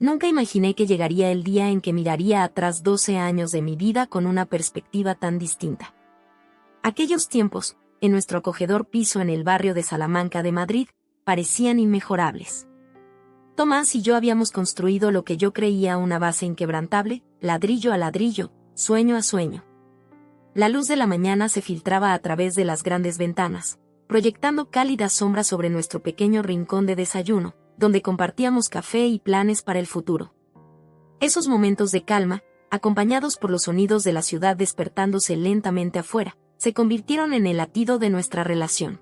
Nunca imaginé que llegaría el día en que miraría atrás 12 años de mi vida con una perspectiva tan distinta. Aquellos tiempos, en nuestro acogedor piso en el barrio de Salamanca de Madrid, parecían inmejorables. Tomás y yo habíamos construido lo que yo creía una base inquebrantable, ladrillo a ladrillo, sueño a sueño. La luz de la mañana se filtraba a través de las grandes ventanas, proyectando cálidas sombras sobre nuestro pequeño rincón de desayuno, donde compartíamos café y planes para el futuro. Esos momentos de calma, acompañados por los sonidos de la ciudad despertándose lentamente afuera, se convirtieron en el latido de nuestra relación.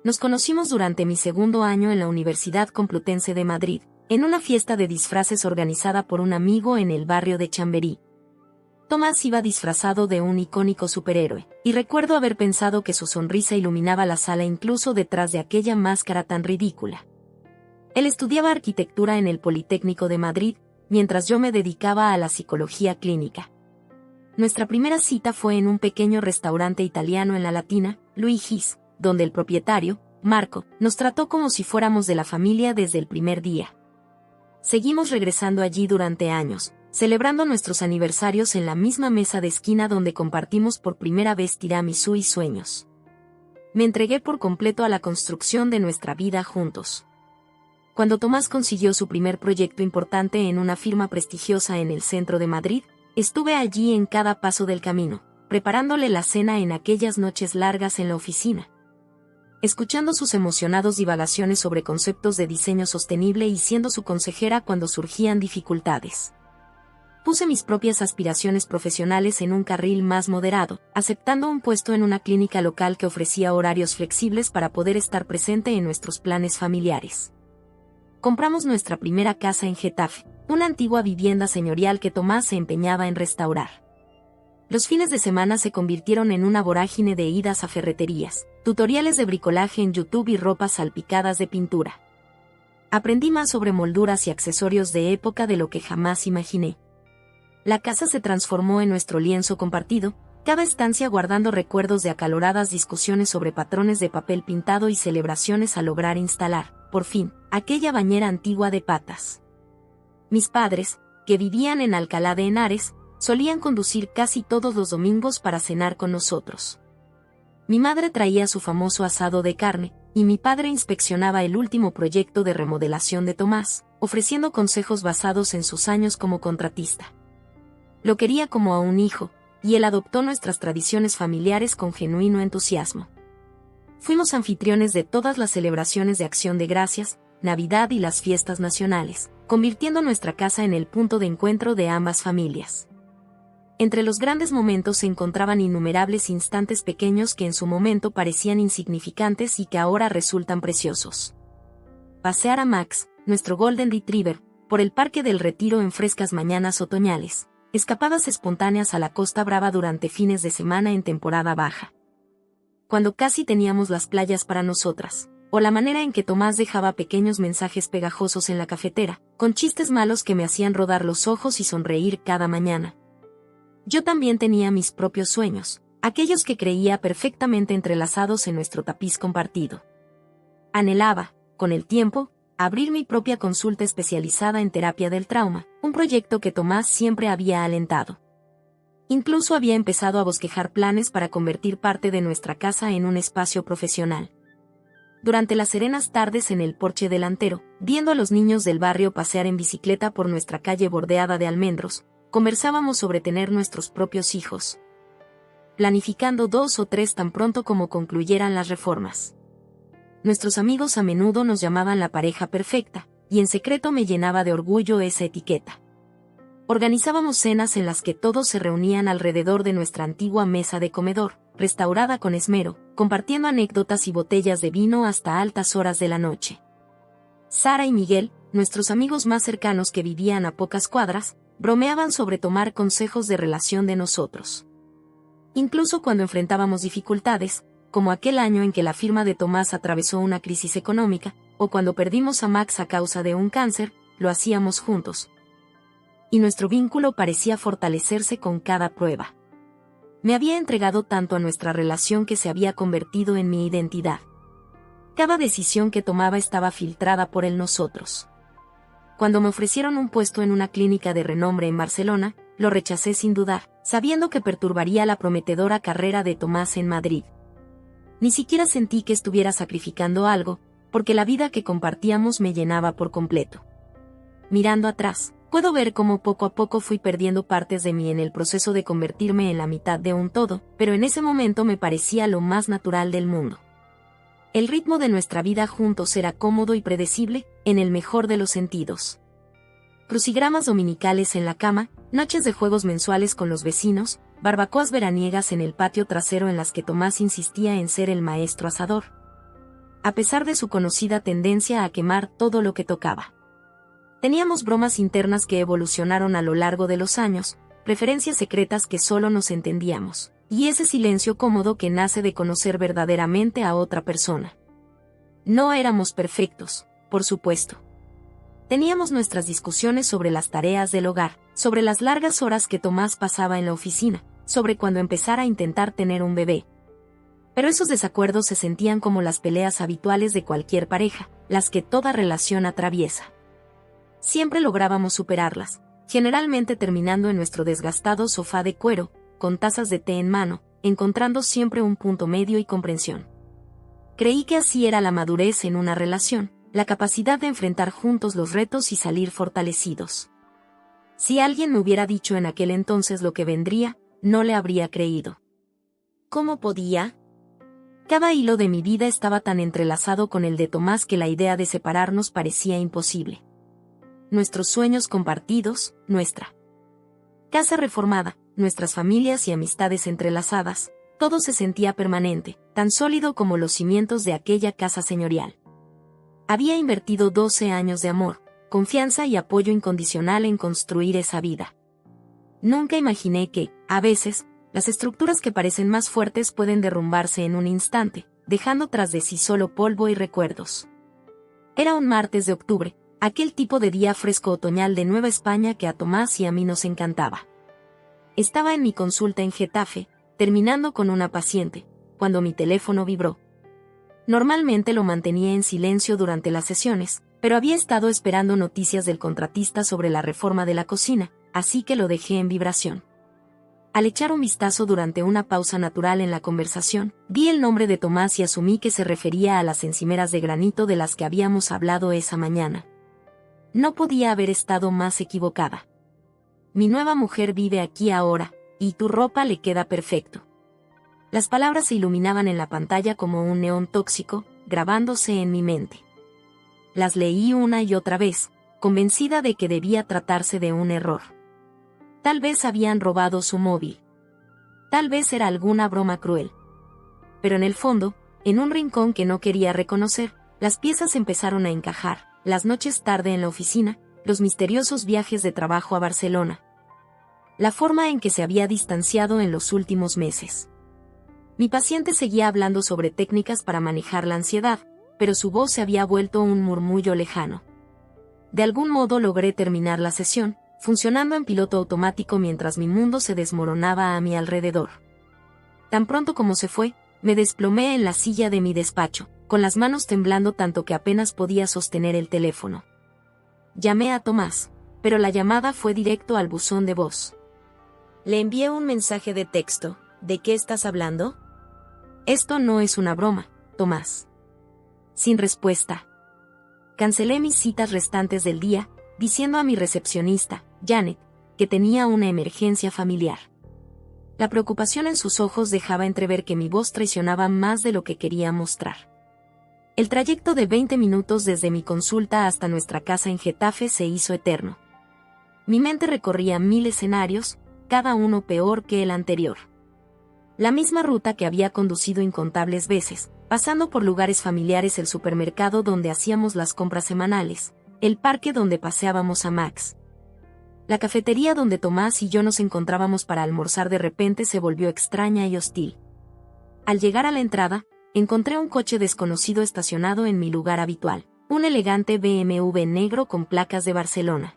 Nos conocimos durante mi segundo año en la Universidad Complutense de Madrid, en una fiesta de disfraces organizada por un amigo en el barrio de Chamberí. Tomás iba disfrazado de un icónico superhéroe, y recuerdo haber pensado que su sonrisa iluminaba la sala incluso detrás de aquella máscara tan ridícula. Él estudiaba arquitectura en el Politécnico de Madrid, mientras yo me dedicaba a la psicología clínica. Nuestra primera cita fue en un pequeño restaurante italiano en la Latina, Luigi's, donde el propietario, Marco, nos trató como si fuéramos de la familia desde el primer día. Seguimos regresando allí durante años, celebrando nuestros aniversarios en la misma mesa de esquina donde compartimos por primera vez tiramisú y sueños. Me entregué por completo a la construcción de nuestra vida juntos. Cuando Tomás consiguió su primer proyecto importante en una firma prestigiosa en el centro de Madrid, estuve allí en cada paso del camino, preparándole la cena en aquellas noches largas en la oficina, escuchando sus emocionados divagaciones sobre conceptos de diseño sostenible y siendo su consejera cuando surgían dificultades. Puse mis propias aspiraciones profesionales en un carril más moderado, aceptando un puesto en una clínica local que ofrecía horarios flexibles para poder estar presente en nuestros planes familiares. Compramos nuestra primera casa en Getafe, una antigua vivienda señorial que Tomás se empeñaba en restaurar. Los fines de semana se convirtieron en una vorágine de idas a ferreterías, tutoriales de bricolaje en YouTube y ropas salpicadas de pintura. Aprendí más sobre molduras y accesorios de época de lo que jamás imaginé. La casa se transformó en nuestro lienzo compartido, cada estancia guardando recuerdos de acaloradas discusiones sobre patrones de papel pintado y celebraciones al lograr instalar, por fin, aquella bañera antigua de patas. Mis padres, que vivían en Alcalá de Henares, solían conducir casi todos los domingos para cenar con nosotros. Mi madre traía su famoso asado de carne, y mi padre inspeccionaba el último proyecto de remodelación de Tomás, ofreciendo consejos basados en sus años como contratista. Lo quería como a un hijo, y él adoptó nuestras tradiciones familiares con genuino entusiasmo. Fuimos anfitriones de todas las celebraciones de Acción de Gracias, Navidad y las fiestas nacionales, convirtiendo nuestra casa en el punto de encuentro de ambas familias. Entre los grandes momentos se encontraban innumerables instantes pequeños que en su momento parecían insignificantes y que ahora resultan preciosos. Pasear a Max, nuestro Golden Retriever, por el Parque del Retiro en frescas mañanas otoñales, escapadas espontáneas a la Costa Brava durante fines de semana en temporada baja. Cuando casi teníamos las playas para nosotras, o la manera en que Tomás dejaba pequeños mensajes pegajosos en la cafetera, con chistes malos que me hacían rodar los ojos y sonreír cada mañana. Yo también tenía mis propios sueños, aquellos que creía perfectamente entrelazados en nuestro tapiz compartido. Anhelaba, con el tiempo, abrir mi propia consulta especializada en terapia del trauma, un proyecto que Tomás siempre había alentado. Incluso había empezado a bosquejar planes para convertir parte de nuestra casa en un espacio profesional. Durante las serenas tardes en el porche delantero, viendo a los niños del barrio pasear en bicicleta por nuestra calle bordeada de almendros, conversábamos sobre tener nuestros propios hijos, planificando 2 o 3 tan pronto como concluyeran las reformas. Nuestros amigos a menudo nos llamaban la pareja perfecta, y en secreto me llenaba de orgullo esa etiqueta. Organizábamos cenas en las que todos se reunían alrededor de nuestra antigua mesa de comedor, restaurada con esmero, compartiendo anécdotas y botellas de vino hasta altas horas de la noche. Sara y Miguel, nuestros amigos más cercanos que vivían a pocas cuadras, bromeaban sobre tomar consejos de relación de nosotros. Incluso cuando enfrentábamos dificultades, como aquel año en que la firma de Tomás atravesó una crisis económica, o cuando perdimos a Max a causa de un cáncer, lo hacíamos juntos. Y nuestro vínculo parecía fortalecerse con cada prueba. Me había entregado tanto a nuestra relación que se había convertido en mi identidad. Cada decisión que tomaba estaba filtrada por el nosotros. Cuando me ofrecieron un puesto en una clínica de renombre en Barcelona, lo rechacé sin dudar, sabiendo que perturbaría la prometedora carrera de Tomás en Madrid. Ni siquiera sentí que estuviera sacrificando algo, porque la vida que compartíamos me llenaba por completo. Mirando atrás, puedo ver cómo poco a poco fui perdiendo partes de mí en el proceso de convertirme en la mitad de un todo, pero en ese momento me parecía lo más natural del mundo. El ritmo de nuestra vida juntos era cómodo y predecible, en el mejor de los sentidos. Crucigramas dominicales en la cama, noches de juegos mensuales con los vecinos, barbacoas veraniegas en el patio trasero en las que Tomás insistía en ser el maestro asador. A pesar de su conocida tendencia a quemar todo lo que tocaba. Teníamos bromas internas que evolucionaron a lo largo de los años, preferencias secretas que solo nos entendíamos, y ese silencio cómodo que nace de conocer verdaderamente a otra persona. No éramos perfectos, por supuesto. Teníamos nuestras discusiones sobre las tareas del hogar, sobre las largas horas que Tomás pasaba en la oficina, sobre cuando empezara a intentar tener un bebé. Pero esos desacuerdos se sentían como las peleas habituales de cualquier pareja, las que toda relación atraviesa. Siempre lográbamos superarlas, generalmente terminando en nuestro desgastado sofá de cuero, con tazas de té en mano, encontrando siempre un punto medio y comprensión. Creí que así era la madurez en una relación, la capacidad de enfrentar juntos los retos y salir fortalecidos. Si alguien me hubiera dicho en aquel entonces lo que vendría, no le habría creído. ¿Cómo podía? Cada hilo de mi vida estaba tan entrelazado con el de Tomás que la idea de separarnos parecía imposible. Nuestros sueños compartidos, nuestra casa reformada, nuestras familias y amistades entrelazadas, todo se sentía permanente, tan sólido como los cimientos de aquella casa señorial. Había invertido 12 años de amor, confianza y apoyo incondicional en construir esa vida. Nunca imaginé que, a veces, las estructuras que parecen más fuertes pueden derrumbarse en un instante, dejando tras de sí solo polvo y recuerdos. Era un martes de octubre, aquel tipo de día fresco otoñal de Nueva España que a Tomás y a mí nos encantaba. Estaba en mi consulta en Getafe, terminando con una paciente, cuando mi teléfono vibró. Normalmente lo mantenía en silencio durante las sesiones, pero había estado esperando noticias del contratista sobre la reforma de la cocina, así que lo dejé en vibración. Al echar un vistazo durante una pausa natural en la conversación, vi el nombre de Tomás y asumí que se refería a las encimeras de granito de las que habíamos hablado esa mañana. No podía haber estado más equivocada. Mi nueva mujer vive aquí ahora, y tu ropa le queda perfecto. Las palabras se iluminaban en la pantalla como un neón tóxico, grabándose en mi mente. Las leí una y otra vez, convencida de que debía tratarse de un error. Tal vez habían robado su móvil. Tal vez era alguna broma cruel. Pero en el fondo, en un rincón que no quería reconocer, las piezas empezaron a encajar, las noches tarde en la oficina, los misteriosos viajes de trabajo a Barcelona. La forma en que se había distanciado en los últimos meses. Mi paciente seguía hablando sobre técnicas para manejar la ansiedad, pero su voz se había vuelto un murmullo lejano. De algún modo logré terminar la sesión, funcionando en piloto automático mientras mi mundo se desmoronaba a mi alrededor. Tan pronto como se fue, me desplomé en la silla de mi despacho, con las manos temblando tanto que apenas podía sostener el teléfono. Llamé a Tomás, pero la llamada fue directo al buzón de voz. Le envié un mensaje de texto. ¿De qué estás hablando? Esto no es una broma, Tomás. Sin respuesta. Cancelé mis citas restantes del día, diciendo a mi recepcionista, Janet, que tenía una emergencia familiar. La preocupación en sus ojos dejaba entrever que mi voz traicionaba más de lo que quería mostrar. El trayecto de 20 minutos desde mi consulta hasta nuestra casa en Getafe se hizo eterno. Mi mente recorría 1000 escenarios, cada uno peor que el anterior. La misma ruta que había conducido incontables veces, pasando por lugares familiares, el supermercado donde hacíamos las compras semanales, el parque donde paseábamos a Max. La cafetería donde Tomás y yo nos encontrábamos para almorzar de repente se volvió extraña y hostil. Al llegar a la entrada, encontré un coche desconocido estacionado en mi lugar habitual, un elegante BMW negro con placas de Barcelona.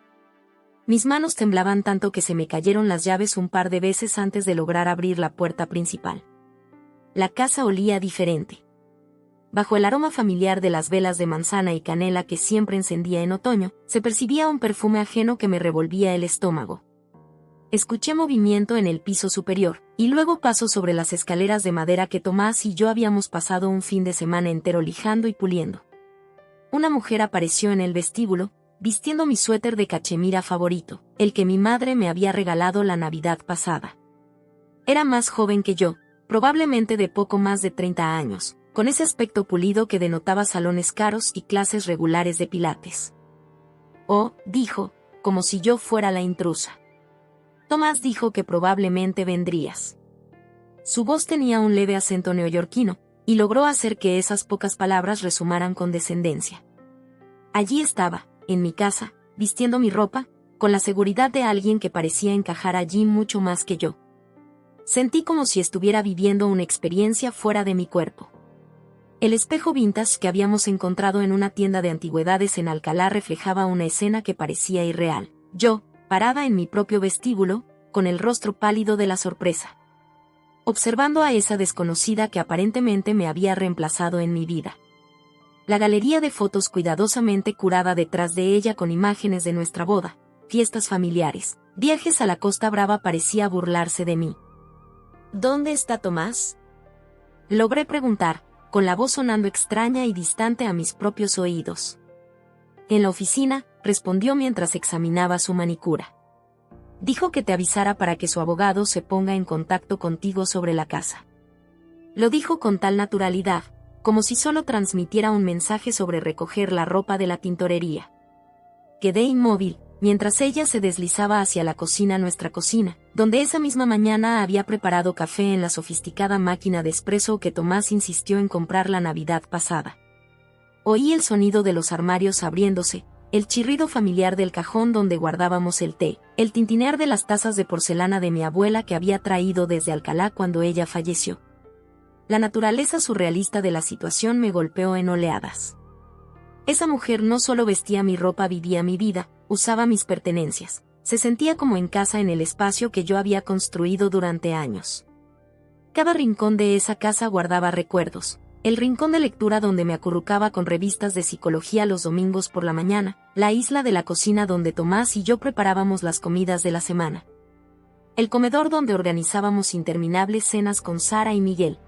Mis manos temblaban tanto que se me cayeron las llaves un par de veces antes de lograr abrir la puerta principal. La casa olía diferente. Bajo el aroma familiar de las velas de manzana y canela que siempre encendía en otoño, se percibía un perfume ajeno que me revolvía el estómago. Escuché movimiento en el piso superior, y luego pasos sobre las escaleras de madera que Tomás y yo habíamos pasado un fin de semana entero lijando y puliendo. Una mujer apareció en el vestíbulo, vistiendo mi suéter de cachemira favorito, el que mi madre me había regalado la Navidad pasada. Era más joven que yo, probablemente de poco más de 30 años, con ese aspecto pulido que denotaba salones caros y clases regulares de pilates. Oh, dijo, como si yo fuera la intrusa. Tomás dijo que probablemente vendrías. Su voz tenía un leve acento neoyorquino, y logró hacer que esas pocas palabras resumaran con descendencia. Allí estaba, en mi casa, vistiendo mi ropa, con la seguridad de alguien que parecía encajar allí mucho más que yo. Sentí como si estuviera viviendo una experiencia fuera de mi cuerpo. El espejo vintage que habíamos encontrado en una tienda de antigüedades en Alcalá reflejaba una escena que parecía irreal. Yo, parada en mi propio vestíbulo, con el rostro pálido de la sorpresa, observando a esa desconocida que aparentemente me había reemplazado en mi vida. La galería de fotos cuidadosamente curada detrás de ella con imágenes de nuestra boda, fiestas familiares, viajes a la Costa Brava parecía burlarse de mí. ¿Dónde está Tomás?, logré preguntar, con la voz sonando extraña y distante a mis propios oídos. En la oficina, respondió mientras examinaba su manicura. Dijo que te avisara para que su abogado se ponga en contacto contigo sobre la casa. Lo dijo con tal naturalidad, como si solo transmitiera un mensaje sobre recoger la ropa de la tintorería. Quedé inmóvil, mientras ella se deslizaba hacia nuestra cocina, donde esa misma mañana había preparado café en la sofisticada máquina de espresso que Tomás insistió en comprar la Navidad pasada. Oí el sonido de los armarios abriéndose, el chirrido familiar del cajón donde guardábamos el té, el tintinear de las tazas de porcelana de mi abuela que había traído desde Alcalá cuando ella falleció. La naturaleza surrealista de la situación me golpeó en oleadas. Esa mujer no solo vestía mi ropa, vivía mi vida, usaba mis pertenencias, se sentía como en casa en el espacio que yo había construido durante años. Cada rincón de esa casa guardaba recuerdos. El rincón de lectura donde me acurrucaba con revistas de psicología los domingos por la mañana, la isla de la cocina donde Tomás y yo preparábamos las comidas de la semana. El comedor donde organizábamos interminables cenas con Sara y Miguel.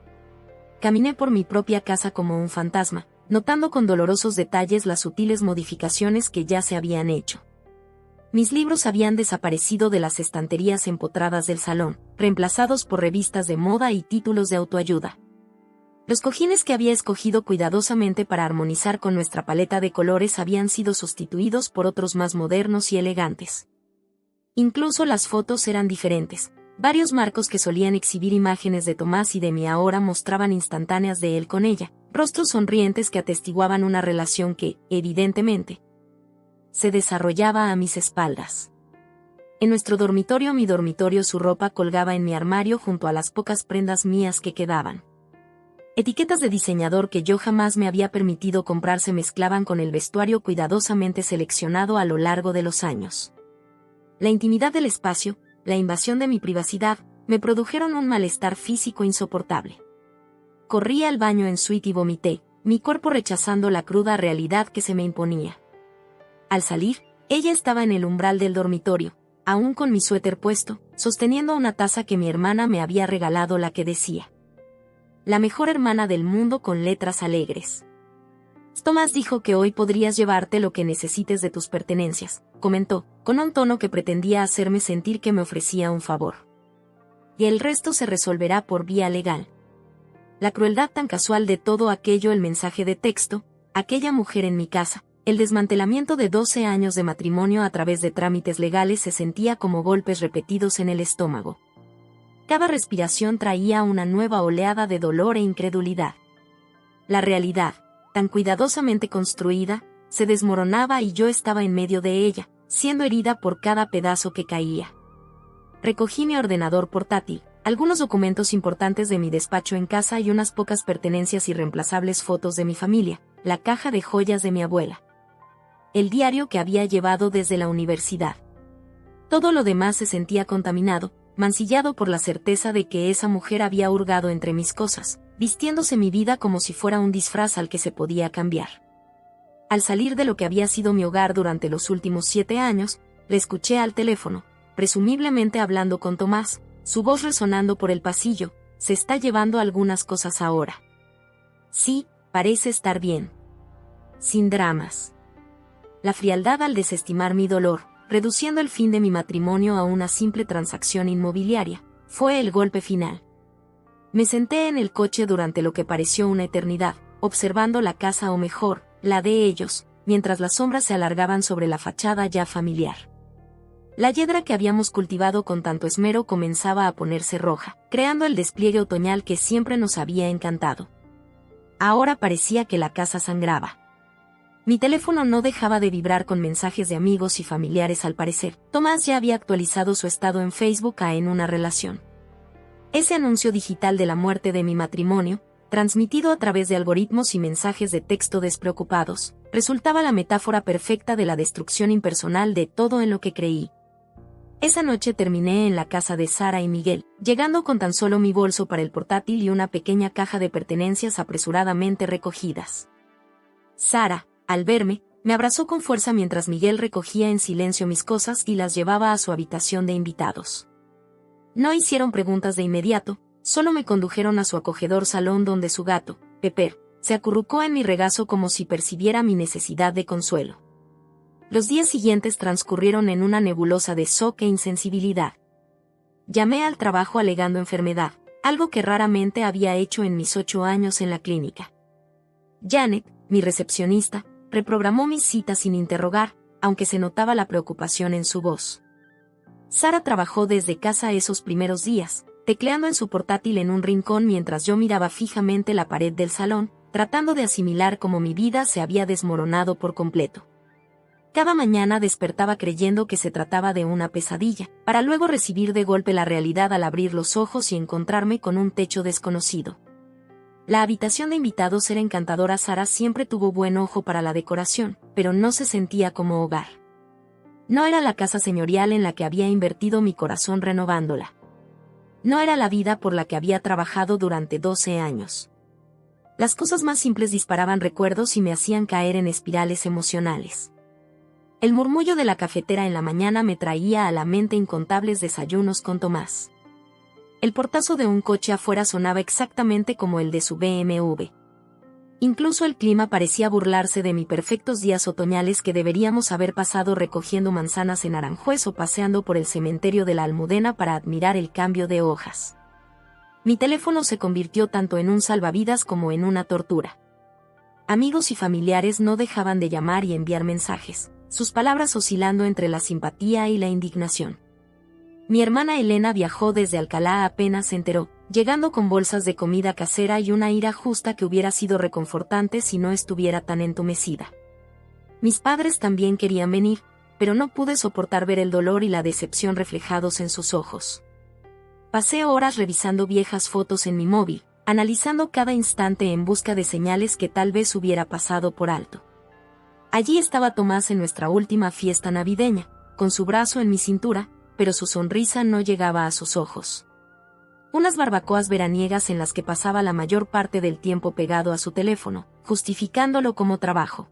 Caminé por mi propia casa como un fantasma, notando con dolorosos detalles las sutiles modificaciones que ya se habían hecho. Mis libros habían desaparecido de las estanterías empotradas del salón, reemplazados por revistas de moda y títulos de autoayuda. Los cojines que había escogido cuidadosamente para armonizar con nuestra paleta de colores habían sido sustituidos por otros más modernos y elegantes. Incluso las fotos eran diferentes. Varios marcos que solían exhibir imágenes de Tomás y de mí ahora mostraban instantáneas de él con ella, rostros sonrientes que atestiguaban una relación que, evidentemente, se desarrollaba a mis espaldas. En nuestro dormitorio, mi dormitorio, su ropa colgaba en mi armario junto a las pocas prendas mías que quedaban. Etiquetas de diseñador que yo jamás me había permitido comprar se mezclaban con el vestuario cuidadosamente seleccionado a lo largo de los años. La intimidad del espacio, la invasión de mi privacidad, me produjeron un malestar físico insoportable. Corrí al baño en suite y vomité, mi cuerpo rechazando la cruda realidad que se me imponía. Al salir, ella estaba en el umbral del dormitorio, aún con mi suéter puesto, sosteniendo una taza que mi hermana me había regalado, la que decía: la mejor hermana del mundo, con letras alegres. Tomás dijo que hoy podrías llevarte lo que necesites de tus pertenencias, comentó, con un tono que pretendía hacerme sentir que me ofrecía un favor. Y el resto se resolverá por vía legal. La crueldad tan casual de todo aquello, el mensaje de texto, aquella mujer en mi casa, el desmantelamiento de 12 años de matrimonio a través de trámites legales, se sentía como golpes repetidos en el estómago. Cada respiración traía una nueva oleada de dolor e incredulidad. La realidad, tan cuidadosamente construida, se desmoronaba y yo estaba en medio de ella, siendo herida por cada pedazo que caía. Recogí mi ordenador portátil, algunos documentos importantes de mi despacho en casa y unas pocas pertenencias irreemplazables, fotos de mi familia, la caja de joyas de mi abuela, el diario que había llevado desde la universidad. Todo lo demás se sentía contaminado, mancillado por la certeza de que esa mujer había hurgado entre mis cosas, vistiéndose mi vida como si fuera un disfraz al que se podía cambiar. Al salir de lo que había sido mi hogar durante los últimos 7 años, le escuché al teléfono, presumiblemente hablando con Tomás, su voz resonando por el pasillo. Se está llevando algunas cosas ahora. Sí, parece estar bien. Sin dramas. La frialdad al desestimar mi dolor, reduciendo el fin de mi matrimonio a una simple transacción inmobiliaria, fue el golpe final. Me senté en el coche durante lo que pareció una eternidad, observando la casa o mejor, la de ellos, mientras las sombras se alargaban sobre la fachada ya familiar. La yedra que habíamos cultivado con tanto esmero comenzaba a ponerse roja, creando el despliegue otoñal que siempre nos había encantado. Ahora parecía que la casa sangraba. Mi teléfono no dejaba de vibrar con mensajes de amigos y familiares al parecer. Tomás ya había actualizado su estado en Facebook a en una relación. Ese anuncio digital de la muerte de mi matrimonio, transmitido a través de algoritmos y mensajes de texto despreocupados, resultaba la metáfora perfecta de la destrucción impersonal de todo en lo que creí. Esa noche terminé en la casa de Sara y Miguel, llegando con tan solo mi bolso para el portátil y una pequeña caja de pertenencias apresuradamente recogidas. Sara, al verme, me abrazó con fuerza mientras Miguel recogía en silencio mis cosas y las llevaba a su habitación de invitados. No hicieron preguntas de inmediato, solo me condujeron a su acogedor salón donde su gato, Pepper, se acurrucó en mi regazo como si percibiera mi necesidad de consuelo. Los días siguientes transcurrieron en una nebulosa de shock e insensibilidad. Llamé al trabajo alegando enfermedad, algo que raramente había hecho en mis 8 años en la clínica. Janet, mi recepcionista, reprogramó mis citas sin interrogar, aunque se notaba la preocupación en su voz. Sara trabajó desde casa esos primeros días, tecleando en su portátil en un rincón mientras yo miraba fijamente la pared del salón, tratando de asimilar cómo mi vida se había desmoronado por completo. Cada mañana despertaba creyendo que se trataba de una pesadilla, para luego recibir de golpe la realidad al abrir los ojos y encontrarme con un techo desconocido. La habitación de invitados era encantadora. Sara siempre tuvo buen ojo para la decoración, pero no se sentía como hogar. No era la casa señorial en la que había invertido mi corazón renovándola. No era la vida por la que había trabajado durante 12 años. Las cosas más simples disparaban recuerdos y me hacían caer en espirales emocionales. El murmullo de la cafetera en la mañana me traía a la mente incontables desayunos con Tomás. El portazo de un coche afuera sonaba exactamente como el de su BMW. Incluso el clima parecía burlarse de mis perfectos días otoñales que deberíamos haber pasado recogiendo manzanas en Aranjuez o paseando por el cementerio de la Almudena para admirar el cambio de hojas. Mi teléfono se convirtió tanto en un salvavidas como en una tortura. Amigos y familiares no dejaban de llamar y enviar mensajes, sus palabras oscilando entre la simpatía y la indignación. Mi hermana Elena viajó desde Alcalá apenas se enteró, llegando con bolsas de comida casera y una ira justa que hubiera sido reconfortante si no estuviera tan entumecida. Mis padres también querían venir, pero no pude soportar ver el dolor y la decepción reflejados en sus ojos. Pasé horas revisando viejas fotos en mi móvil, analizando cada instante en busca de señales que tal vez hubiera pasado por alto. Allí estaba Tomás en nuestra última fiesta navideña, con su brazo en mi cintura, pero su sonrisa no llegaba a sus ojos. Unas barbacoas veraniegas en las que pasaba la mayor parte del tiempo pegado a su teléfono, justificándolo como trabajo.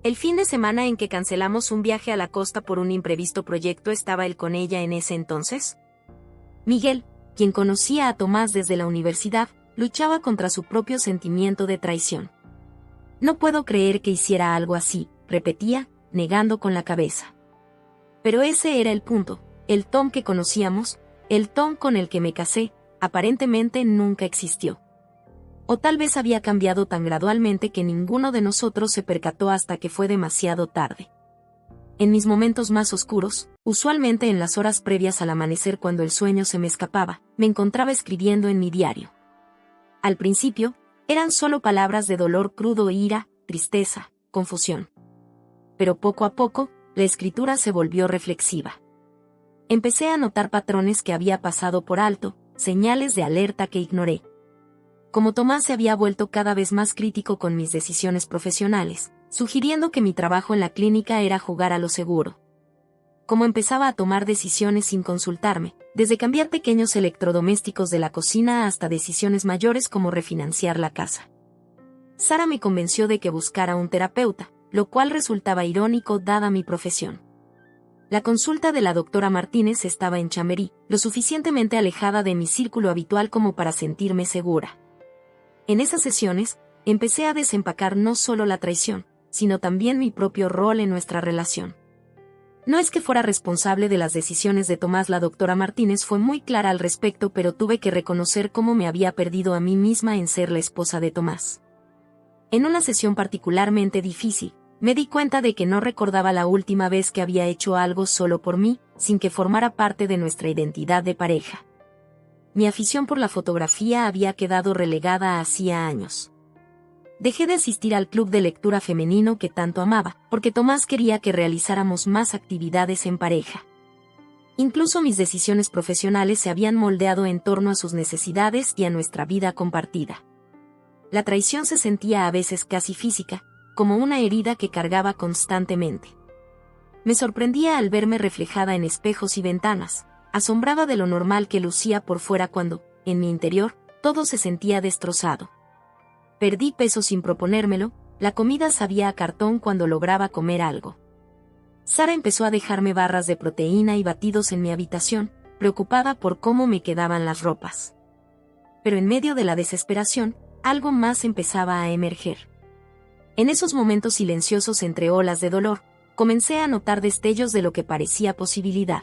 El fin de semana en que cancelamos un viaje a la costa por un imprevisto proyecto estaba él con ella en ese entonces. Miguel, quien conocía a Tomás desde la universidad, luchaba contra su propio sentimiento de traición. No puedo creer que hiciera algo así, repetía, negando con la cabeza. Pero ese era el punto, el Tom que conocíamos, el Tom con el que me casé, aparentemente nunca existió. O tal vez había cambiado tan gradualmente que ninguno de nosotros se percató hasta que fue demasiado tarde. En mis momentos más oscuros, usualmente en las horas previas al amanecer cuando el sueño se me escapaba, me encontraba escribiendo en mi diario. Al principio, eran solo palabras de dolor crudo, ira, tristeza, confusión. Pero poco a poco, la escritura se volvió reflexiva. Empecé a notar patrones que había pasado por alto, señales de alerta que ignoré. Como Tomás se había vuelto cada vez más crítico con mis decisiones profesionales, sugiriendo que mi trabajo en la clínica era jugar a lo seguro. cómo empezaba a tomar decisiones sin consultarme, desde cambiar pequeños electrodomésticos de la cocina hasta decisiones mayores como refinanciar la casa. Sara me convenció de que buscara un terapeuta, lo cual resultaba irónico dada mi profesión. La consulta de la doctora Martínez estaba en Chamberí, lo suficientemente alejada de mi círculo habitual como para sentirme segura. En esas sesiones, empecé a desempacar no solo la traición, sino también mi propio rol en nuestra relación. No es que fuera responsable de las decisiones de Tomás, la doctora Martínez fue muy clara al respecto, pero tuve que reconocer cómo me había perdido a mí misma en ser la esposa de Tomás. En una sesión particularmente difícil, me di cuenta de que no recordaba la última vez que había hecho algo solo por mí, sin que formara parte de nuestra identidad de pareja. Mi afición por la fotografía había quedado relegada hacía años. Dejé de asistir al club de lectura femenino que tanto amaba, porque Tomás quería que realizáramos más actividades en pareja. Incluso mis decisiones profesionales se habían moldeado en torno a sus necesidades y a nuestra vida compartida. La traición se sentía a veces casi física, como una herida que cargaba constantemente. Me sorprendía al verme reflejada en espejos y ventanas, asombrada de lo normal que lucía por fuera cuando, en mi interior, todo se sentía destrozado. Perdí peso sin proponérmelo, la comida sabía a cartón cuando lograba comer algo. Sara empezó a dejarme barras de proteína y batidos en mi habitación, preocupada por cómo me quedaban las ropas. Pero en medio de la desesperación, algo más empezaba a emerger. En esos momentos silenciosos entre olas de dolor, comencé a notar destellos de lo que parecía posibilidad.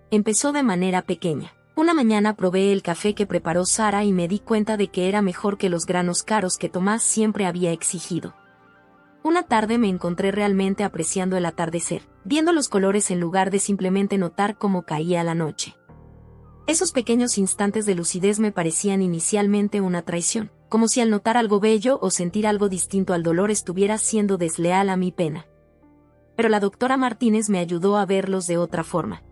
Empezó de manera pequeña. Una mañana probé el café que preparó Sara y me di cuenta de que era mejor que los granos caros que Tomás siempre había exigido. Una tarde me encontré realmente apreciando el atardecer, viendo los colores en lugar de simplemente notar cómo caía la noche. Esos pequeños instantes de lucidez me parecían inicialmente una traición, como si al notar algo bello o sentir algo distinto al dolor estuviera siendo desleal a mi pena. Pero la doctora Martínez me ayudó a verlos de otra forma.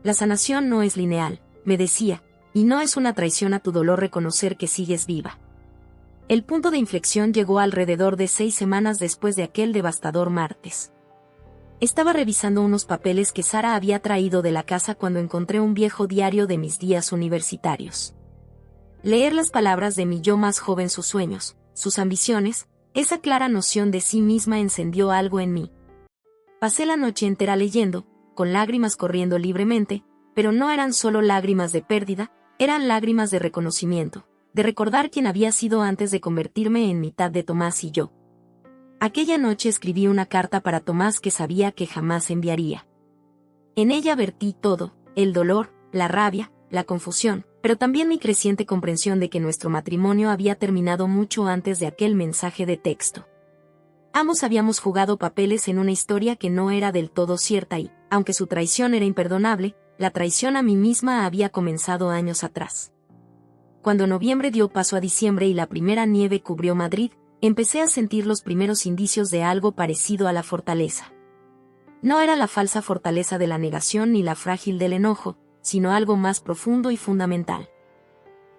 La sanación no es lineal, me decía, y no es una traición a tu dolor reconocer que sigues viva. El punto de inflexión llegó alrededor de 6 semanas después de aquel devastador martes. Estaba revisando unos papeles que Sara había traído de la casa cuando encontré un viejo diario de mis días universitarios. Leer las palabras de mi yo más joven, sus sueños, sus ambiciones, esa clara noción de sí misma encendió algo en mí. Pasé la noche entera leyendo, con lágrimas corriendo libremente, pero no eran solo lágrimas de pérdida, eran lágrimas de reconocimiento, de recordar quién había sido antes de convertirme en mitad de Tomás y yo. Aquella noche escribí una carta para Tomás que sabía que jamás enviaría. En ella vertí todo, el dolor, la rabia, la confusión, pero también mi creciente comprensión de que nuestro matrimonio había terminado mucho antes de aquel mensaje de texto. Ambos habíamos jugado papeles en una historia que no era del todo cierta y, aunque su traición era imperdonable, la traición a mí misma había comenzado años atrás. Cuando noviembre dio paso a diciembre y la primera nieve cubrió Madrid, empecé a sentir los primeros indicios de algo parecido a la fortaleza. No era la falsa fortaleza de la negación ni la frágil del enojo, sino algo más profundo y fundamental.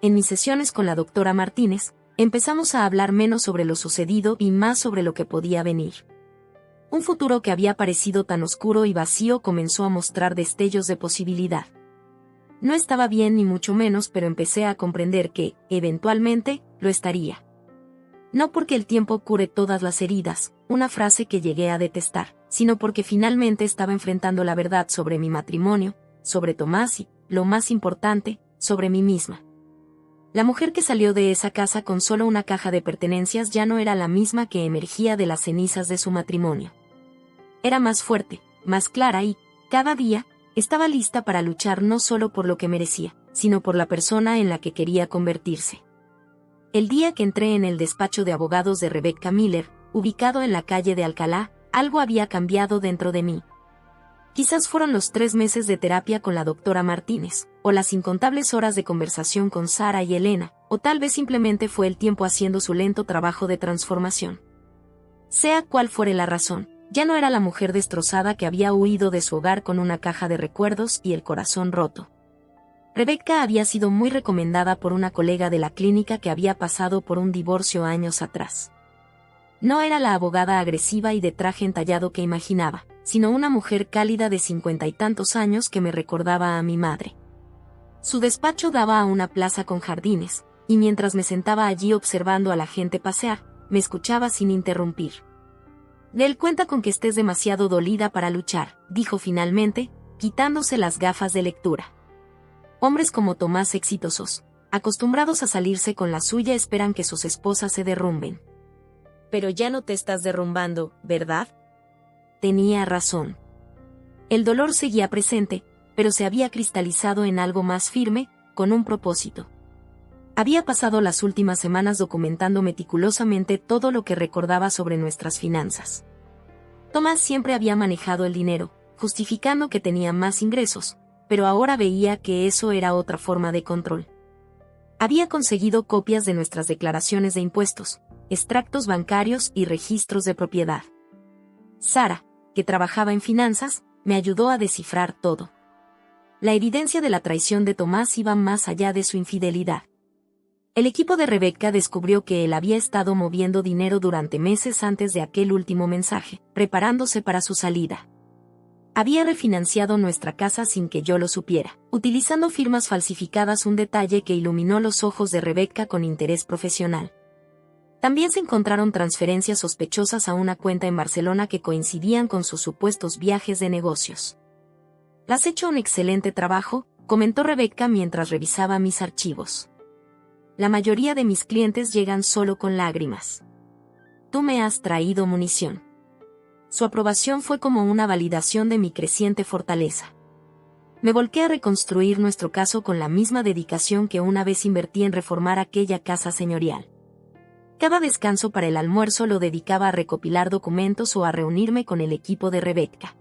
En mis sesiones con la doctora Martínez, empezamos a hablar menos sobre lo sucedido y más sobre lo que podía venir. Un futuro que había parecido tan oscuro y vacío comenzó a mostrar destellos de posibilidad. No estaba bien ni mucho menos, pero empecé a comprender que, eventualmente, lo estaría. No porque el tiempo cure todas las heridas, una frase que llegué a detestar, sino porque finalmente estaba enfrentando la verdad sobre mi matrimonio, sobre Tomás y, lo más importante, sobre mí misma. La mujer que salió de esa casa con solo una caja de pertenencias ya no era la misma que emergía de las cenizas de su matrimonio. Era más fuerte, más clara y, cada día, estaba lista para luchar no solo por lo que merecía, sino por la persona en la que quería convertirse. El día que entré en el despacho de abogados de Rebecca Miller, ubicado en la calle de Alcalá, algo había cambiado dentro de mí. Quizás fueron los 3 meses de terapia con la doctora Martínez, o las incontables horas de conversación con Sara y Elena, o tal vez simplemente fue el tiempo haciendo su lento trabajo de transformación. Sea cual fuere la razón, ya no era la mujer destrozada que había huido de su hogar con una caja de recuerdos y el corazón roto. Rebecca había sido muy recomendada por una colega de la clínica que había pasado por un divorcio años atrás. No era la abogada agresiva y de traje entallado que imaginaba, sino una mujer cálida de 50 y tantos años que me recordaba a mi madre. Su despacho daba a una plaza con jardines, y mientras me sentaba allí observando a la gente pasear, me escuchaba sin interrumpir. Del cuenta con que estés demasiado dolida para luchar, dijo finalmente, quitándose las gafas de lectura. Hombres como Tomás exitosos, acostumbrados a salirse con la suya, esperan que sus esposas se derrumben. Pero ya no te estás derrumbando, ¿verdad? Tenía razón. El dolor seguía presente, pero se había cristalizado en algo más firme, con un propósito. Había pasado las últimas semanas documentando meticulosamente todo lo que recordaba sobre nuestras finanzas. Tomás siempre había manejado el dinero, justificando que tenía más ingresos, pero ahora veía que eso era otra forma de control. Había conseguido copias de nuestras declaraciones de impuestos, extractos bancarios y registros de propiedad. Sara, que trabajaba en finanzas, me ayudó a descifrar todo. La evidencia de la traición de Tomás iba más allá de su infidelidad. El equipo de Rebecca descubrió que él había estado moviendo dinero durante meses antes de aquel último mensaje, preparándose para su salida. Había refinanciado nuestra casa sin que yo lo supiera, utilizando firmas falsificadas, un detalle que iluminó los ojos de Rebecca con interés profesional. También se encontraron transferencias sospechosas a una cuenta en Barcelona que coincidían con sus supuestos viajes de negocios. «Has hecho un excelente trabajo», comentó Rebecca mientras revisaba mis archivos. «La mayoría de mis clientes llegan solo con lágrimas. Tú me has traído munición». Su aprobación fue como una validación de mi creciente fortaleza. Me volqué a reconstruir nuestro caso con la misma dedicación que una vez invertí en reformar aquella casa señorial. Cada descanso para el almuerzo lo dedicaba a recopilar documentos o a reunirme con el equipo de Rebecca.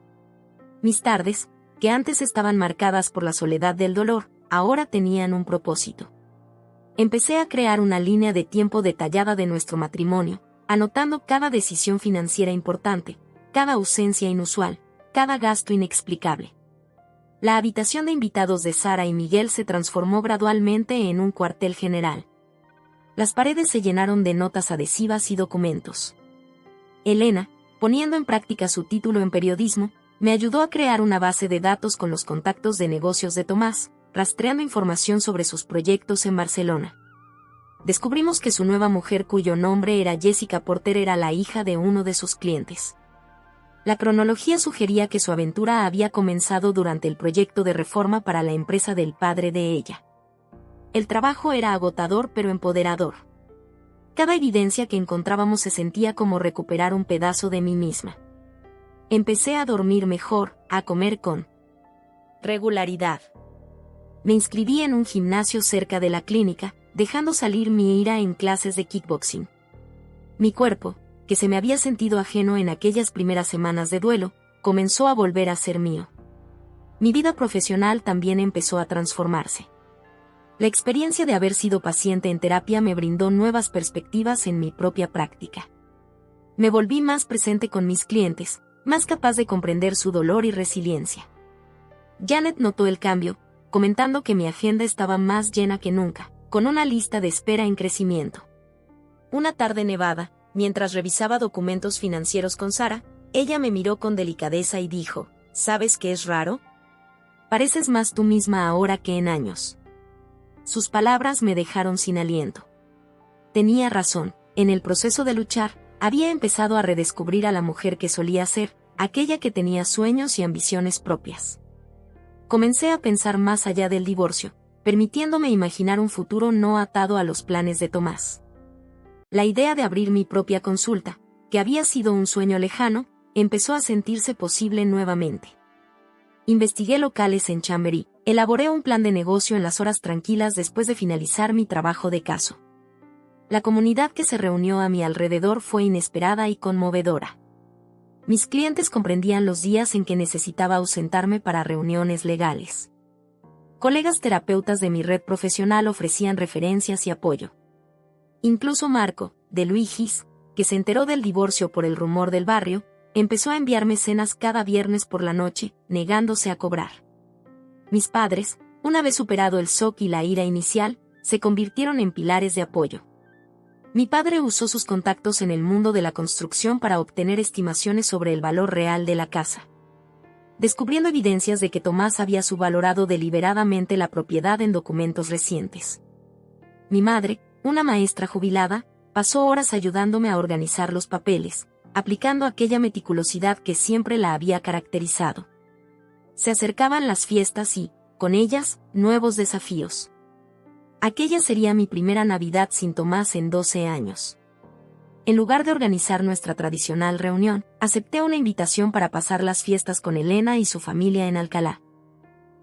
Mis tardes, que antes estaban marcadas por la soledad del dolor, ahora tenían un propósito. Empecé a crear una línea de tiempo detallada de nuestro matrimonio, anotando cada decisión financiera importante, cada ausencia inusual, cada gasto inexplicable. La habitación de invitados de Sara y Miguel se transformó gradualmente en un cuartel general. Las paredes se llenaron de notas adhesivas y documentos. Elena, poniendo en práctica su título en periodismo, me ayudó a crear una base de datos con los contactos de negocios de Tomás, rastreando información sobre sus proyectos en Barcelona. Descubrimos que su nueva mujer, cuyo nombre era Jessica Porter, era la hija de uno de sus clientes. La cronología sugería que su aventura había comenzado durante el proyecto de reforma para la empresa del padre de ella. El trabajo era agotador pero empoderador. Cada evidencia que encontrábamos se sentía como recuperar un pedazo de mí misma. Empecé a dormir mejor, a comer con regularidad. Me inscribí en un gimnasio cerca de la clínica, dejando salir mi ira en clases de kickboxing. Mi cuerpo, que se me había sentido ajeno en aquellas primeras semanas de duelo, comenzó a volver a ser mío. Mi vida profesional también empezó a transformarse. La experiencia de haber sido paciente en terapia me brindó nuevas perspectivas en mi propia práctica. Me volví más presente con mis clientes, más capaz de comprender su dolor y resiliencia. Janet notó el cambio, comentando que mi agenda estaba más llena que nunca, con una lista de espera en crecimiento. Una tarde nevada, mientras revisaba documentos financieros con Sara, ella me miró con delicadeza y dijo: ¿sabes qué es raro? Pareces más tú misma ahora que en años. Sus palabras me dejaron sin aliento. Tenía razón, en el proceso de luchar, había empezado a redescubrir a la mujer que solía ser, aquella que tenía sueños y ambiciones propias. Comencé a pensar más allá del divorcio, permitiéndome imaginar un futuro no atado a los planes de Tomás. La idea de abrir mi propia consulta, que había sido un sueño lejano, empezó a sentirse posible nuevamente. Investigué locales en Chamberí, elaboré un plan de negocio en las horas tranquilas después de finalizar mi trabajo de caso. La comunidad que se reunió a mi alrededor fue inesperada y conmovedora. Mis clientes comprendían los días en que necesitaba ausentarme para reuniones legales. Colegas terapeutas de mi red profesional ofrecían referencias y apoyo. Incluso Marco, de Luigis, que se enteró del divorcio por el rumor del barrio, empezó a enviarme cenas cada viernes por la noche, negándose a cobrar. Mis padres, una vez superado el shock y la ira inicial, se convirtieron en pilares de apoyo. Mi padre usó sus contactos en el mundo de la construcción para obtener estimaciones sobre el valor real de la casa, descubriendo evidencias de que Tomás había subvalorado deliberadamente la propiedad en documentos recientes. Mi madre, una maestra jubilada, pasó horas ayudándome a organizar los papeles, aplicando aquella meticulosidad que siempre la había caracterizado. Se acercaban las fiestas y, con ellas, nuevos desafíos. Aquella sería mi primera Navidad sin Tomás en 12 años. En lugar de organizar nuestra tradicional reunión, acepté una invitación para pasar las fiestas con Elena y su familia en Alcalá.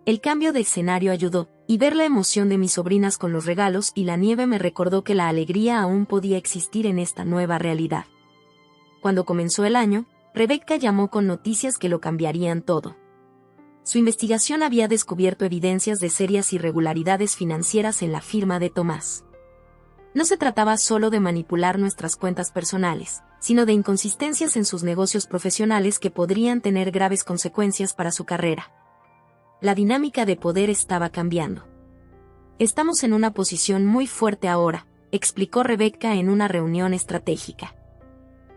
El cambio de escenario ayudó, y ver la emoción de mis sobrinas con los regalos y la nieve me recordó que la alegría aún podía existir en esta nueva realidad. Cuando comenzó el año, Rebecca llamó con noticias que lo cambiarían todo. Su investigación había descubierto evidencias de serias irregularidades financieras en la firma de Tomás. No se trataba solo de manipular nuestras cuentas personales, sino de inconsistencias en sus negocios profesionales que podrían tener graves consecuencias para su carrera. La dinámica de poder estaba cambiando. Estamos en una posición muy fuerte ahora, explicó Rebecca en una reunión estratégica.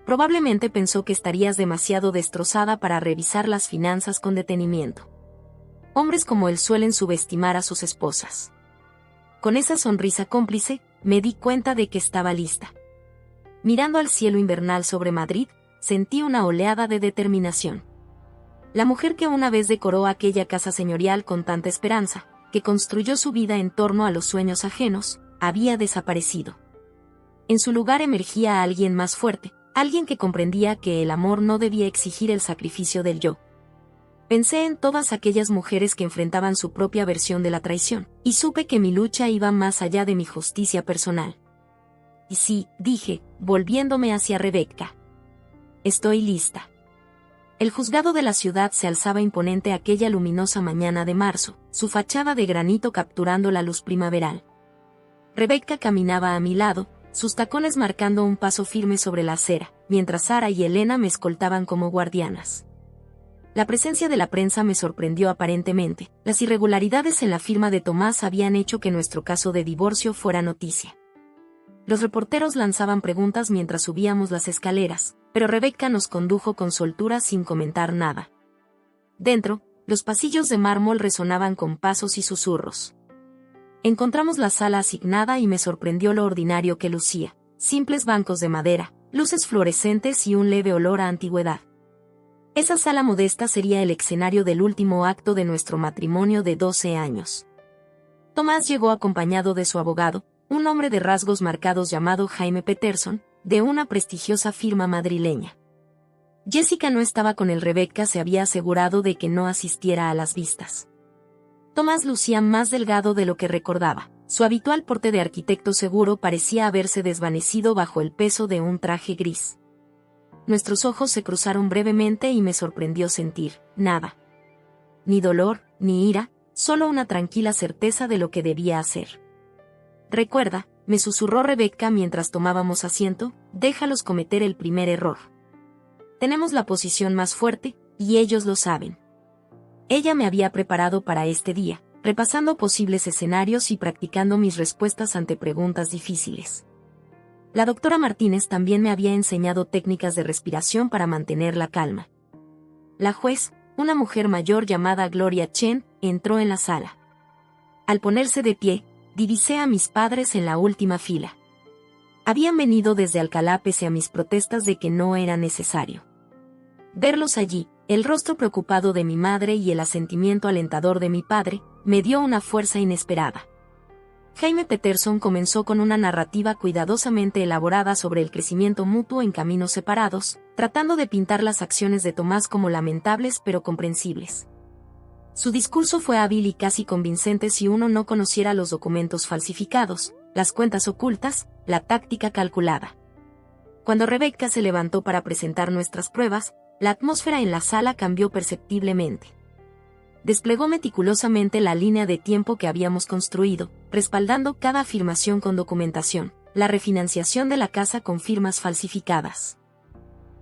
Probablemente pensó que estarías demasiado destrozada para revisar las finanzas con detenimiento. Hombres como él suelen subestimar a sus esposas. Con esa sonrisa cómplice, me di cuenta de que estaba lista. Mirando al cielo invernal sobre Madrid, sentí una oleada de determinación. La mujer que una vez decoró aquella casa señorial con tanta esperanza, que construyó su vida en torno a los sueños ajenos, había desaparecido. En su lugar emergía alguien más fuerte, alguien que comprendía que el amor no debía exigir el sacrificio del yo. Pensé en todas aquellas mujeres que enfrentaban su propia versión de la traición, y supe que mi lucha iba más allá de mi justicia personal. Y sí, dije, volviéndome hacia Rebecca. Estoy lista. El juzgado de la ciudad se alzaba imponente aquella luminosa mañana de marzo, su fachada de granito capturando la luz primaveral. Rebecca caminaba a mi lado, sus tacones marcando un paso firme sobre la acera, mientras Sara y Elena me escoltaban como guardianas. La presencia de la prensa me sorprendió aparentemente. Las irregularidades en la firma de Tomás habían hecho que nuestro caso de divorcio fuera noticia. Los reporteros lanzaban preguntas mientras subíamos las escaleras, pero Rebecca nos condujo con soltura sin comentar nada. Dentro, los pasillos de mármol resonaban con pasos y susurros. Encontramos la sala asignada y me sorprendió lo ordinario que lucía: simples bancos de madera, luces fluorescentes y un leve olor a antigüedad. Esa sala modesta sería el escenario del último acto de nuestro matrimonio de 12 años. Tomás llegó acompañado de su abogado, un hombre de rasgos marcados llamado Jaime Peterson, de una prestigiosa firma madrileña. Jessica no estaba con él. Rebecca se había asegurado de que no asistiera a las vistas. Tomás lucía más delgado de lo que recordaba. Su habitual porte de arquitecto seguro parecía haberse desvanecido bajo el peso de un traje gris. Nuestros ojos se cruzaron brevemente y me sorprendió sentir nada. Ni dolor, ni ira, solo una tranquila certeza de lo que debía hacer. Recuerda, me susurró Rebecca mientras tomábamos asiento, déjalos cometer el primer error. Tenemos la posición más fuerte, y ellos lo saben. Ella me había preparado para este día, repasando posibles escenarios y practicando mis respuestas ante preguntas difíciles. La doctora Martínez también me había enseñado técnicas de respiración para mantener la calma. La juez, una mujer mayor llamada Gloria Chen, entró en la sala. Al ponerse de pie, divisé a mis padres en la última fila. Habían venido desde Alcalá pese a mis protestas de que no era necesario. Verlos allí, el rostro preocupado de mi madre y el asentimiento alentador de mi padre, me dio una fuerza inesperada. Jaime Peterson comenzó con una narrativa cuidadosamente elaborada sobre el crecimiento mutuo en caminos separados, tratando de pintar las acciones de Tomás como lamentables pero comprensibles. Su discurso fue hábil y casi convincente si uno no conociera los documentos falsificados, las cuentas ocultas, la táctica calculada. Cuando Rebecca se levantó para presentar nuestras pruebas, la atmósfera en la sala cambió perceptiblemente. Desplegó meticulosamente la línea de tiempo que habíamos construido, respaldando cada afirmación con documentación, la refinanciación de la casa con firmas falsificadas,